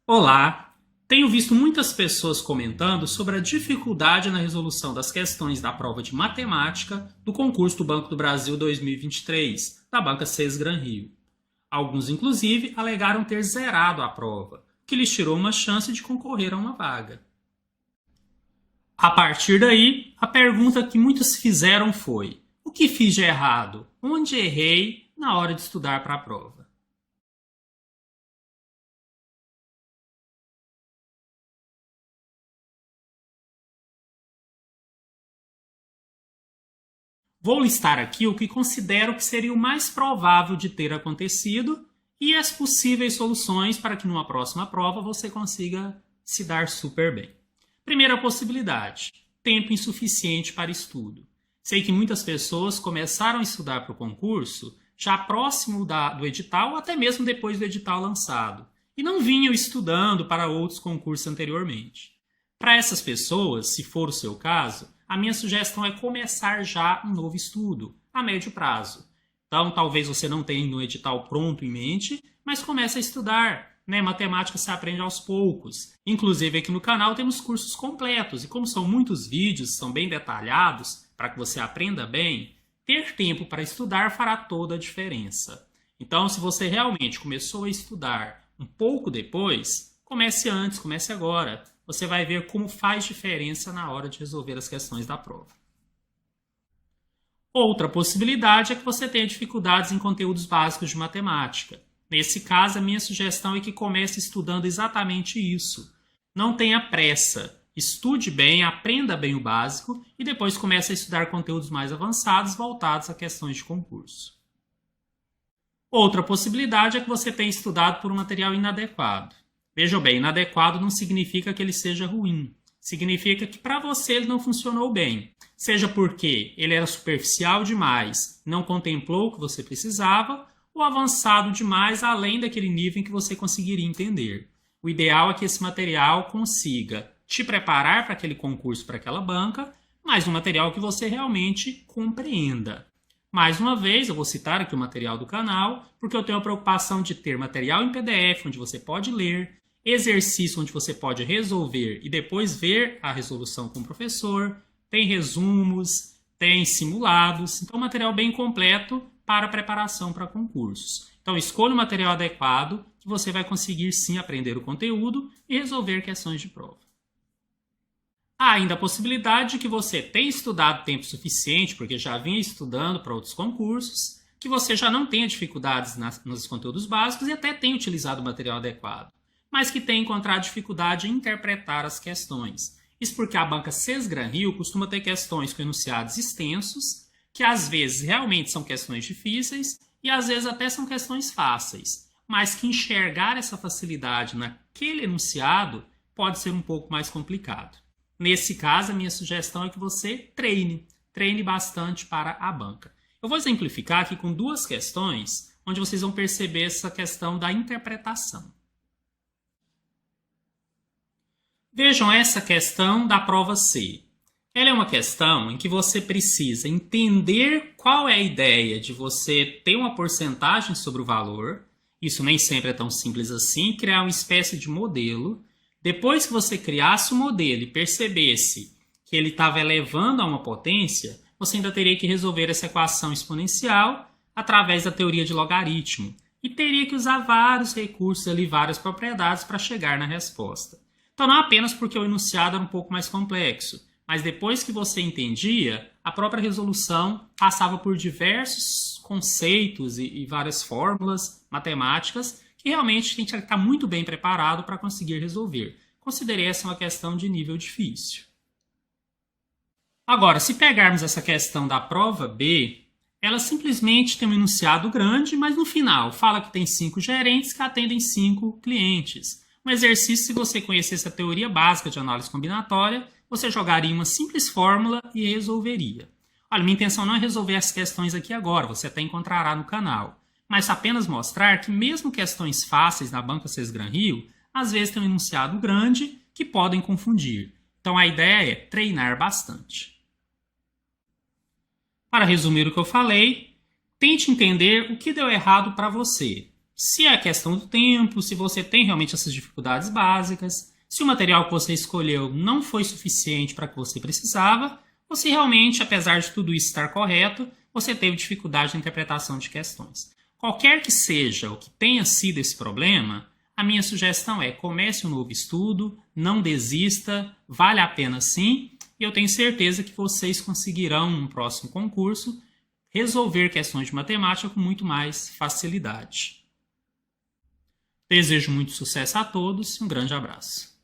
Olá! Tenho visto muitas pessoas comentando sobre a dificuldade na resolução das questões da prova de matemática do concurso do Banco do Brasil 2023, da banca CES Gran Rio. Alguns, inclusive, alegaram ter zerado a prova, o que lhes tirou uma chance de concorrer a uma vaga. A partir daí, a pergunta que muitos fizeram foi: o que fiz de errado? Onde errei na hora de estudar para a prova? Vou listar aqui o que considero que seria o mais provável de ter acontecido e as possíveis soluções para que numa próxima prova você consiga se dar super bem. Primeira possibilidade: tempo insuficiente para estudo. Sei que muitas pessoas começaram a estudar para o concurso já próximo do edital ou até mesmo depois do edital lançado e não vinham estudando para outros concursos anteriormente. Para essas pessoas, se for o seu caso, a minha sugestão é começar já um novo estudo, a médio prazo. Então, talvez você não tenha no edital pronto em mente, mas comece a estudar. Matemática se aprende aos poucos. Inclusive, aqui no canal temos cursos completos, e como são muitos vídeos, são bem detalhados, para que você aprenda bem, ter tempo para estudar fará toda a diferença. Então, se você realmente começou a estudar um pouco depois, comece antes, comece agora. Você vai ver como faz diferença na hora de resolver as questões da prova. Outra possibilidade é que você tenha dificuldades em conteúdos básicos de matemática. Nesse caso, a minha sugestão é que comece estudando exatamente isso. Não tenha pressa. Estude bem, aprenda bem o básico e depois comece a estudar conteúdos mais avançados voltados a questões de concurso. Outra possibilidade é que você tenha estudado por um material inadequado. Veja bem, inadequado não significa que ele seja ruim. Significa que para você ele não funcionou bem. Seja porque ele era superficial demais, não contemplou o que você precisava, ou avançado demais além daquele nível em que você conseguiria entender. O ideal é que esse material consiga te preparar para aquele concurso, para aquela banca, mas um material que você realmente compreenda. Mais uma vez, eu vou citar aqui o material do canal, porque eu tenho a preocupação de ter material em PDF, onde você pode ler, exercício onde você pode resolver e depois ver a resolução com o professor, tem resumos, tem simulados, então material bem completo para preparação para concursos. Então escolha o material adequado que você vai conseguir sim aprender o conteúdo e resolver questões de prova. Há ainda a possibilidade de que você tenha estudado tempo suficiente, porque já vinha estudando para outros concursos, que você já não tenha dificuldades nos conteúdos básicos e até tenha utilizado o material adequado, mas que tenha encontrado dificuldade em interpretar as questões. Isso porque a banca CES Gran Rio costuma ter questões com enunciados extensos, que às vezes realmente são questões difíceis e às vezes até são questões fáceis, mas que enxergar essa facilidade naquele enunciado pode ser um pouco mais complicado. Nesse caso, a minha sugestão é que você treine bastante para a banca. Eu vou exemplificar aqui com duas questões, onde vocês vão perceber essa questão da interpretação. Vejam essa questão da prova C. Ela é uma questão em que você precisa entender qual é a ideia de você ter uma porcentagem sobre o valor. Isso nem sempre é tão simples assim. Criar uma espécie de modelo. Depois que você criasse o modelo e percebesse que ele estava elevando a uma potência, você ainda teria que resolver essa equação exponencial através da teoria de logaritmo. E teria que usar vários recursos ali, várias propriedades para chegar na resposta. Então, não apenas porque o enunciado era um pouco mais complexo, mas depois que você entendia, a própria resolução passava por diversos conceitos e várias fórmulas matemáticas que realmente tem que estar muito bem preparado para conseguir resolver. Considerei essa uma questão de nível difícil. Agora, se pegarmos essa questão da prova B, ela simplesmente tem um enunciado grande, mas no final fala que tem 5 gerentes que atendem 5 clientes. Um exercício, se você conhecesse a teoria básica de análise combinatória, você jogaria uma simples fórmula e resolveria. Olha, minha intenção não é resolver as questões aqui agora, você até encontrará no canal, mas apenas mostrar que mesmo questões fáceis na banca CES Gran Rio, às vezes tem um enunciado grande que podem confundir. Então a ideia é treinar bastante. Para resumir o que eu falei, tente entender o que deu errado para você. se é a questão do tempo, se você tem realmente essas dificuldades básicas, se o material que você escolheu não foi suficiente para o que você precisava, ou se realmente, apesar de tudo isso estar correto, você teve dificuldade na interpretação de questões. Qualquer que seja o que tenha sido esse problema, a minha sugestão é: comece um novo estudo, não desista, vale a pena sim, e eu tenho certeza que vocês conseguirão, no próximo concurso, resolver questões de matemática com muito mais facilidade. Desejo muito sucesso a todos e um grande abraço.